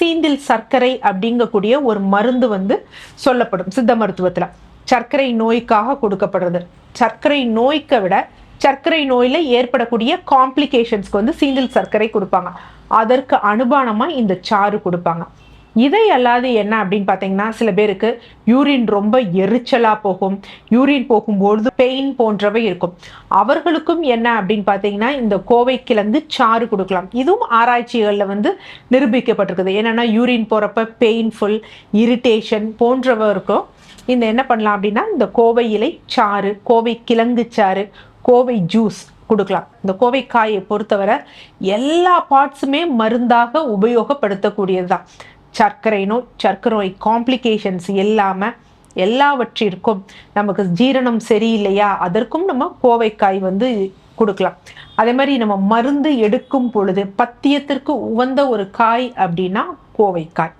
சீந்தில் சர்க்கரை அப்படிங்கக்கூடிய ஒரு மருந்து வந்து சொல்லப்படும் சித்த மருத்துவத்துல. சர்க்கரை நோய்க்காக கொடுக்கப்படுறது. சர்க்கரை நோய்க்கு விட சர்க்கரை நோயில ஏற்படக்கூடிய காம்ப்ளிகேஷன்ஸ்க்கு வந்து சீந்தில் சர்க்கரை கொடுப்பாங்க. அதற்கு அனுபானமா இந்த சாறு கொடுப்பாங்க. இதை அல்லாது என்ன அப்படின்னு பார்த்தீங்கன்னா, சில பேருக்கு யூரின் ரொம்ப எரிச்சலா போகும். யூரின் போகும்போது பெயின் போன்றவை இருக்கும். அவர்களுக்கும் என்ன அப்படின்னு பார்த்தீங்கன்னா, இந்த கோவை கிழங்கு சாறு கொடுக்கலாம். இதுவும் ஆராய்ச்சிகள்ல வந்து நிரூபிக்கப்பட்டிருக்குது. என்னன்னா யூரின் போறப்ப பெயின்ஃபுல், இரிட்டேஷன் போன்றவை இருக்கும். இந்த என்ன பண்ணலாம் அப்படின்னா, இந்த கோவை இலை சாறு, கோவை கிழங்கு சாறு, கோவை ஜூஸ் கொடுக்கலாம். இந்த கோவைக்காயை பொறுத்தவரை எல்லா பார்ட்ஸுமே மருந்தாக உபயோகப்படுத்தக்கூடியதுதான். சர்க்கரை நோய், சர்க்கரை நோய் காம்ப்ளிகேஷன்ஸ் இல்லாமல் எல்லாவற்றிற்கும், நமக்கு ஜீரணம் சரியில்லையா அதற்கும் நம்ம கோவைக்காய் வந்து கொடுக்கலாம். அதே மாதிரி நம்ம மருந்து எடுக்கும் பொழுது பத்தியத்திற்கு உகந்த ஒரு காய் அப்படின்னா கோவைக்காய்.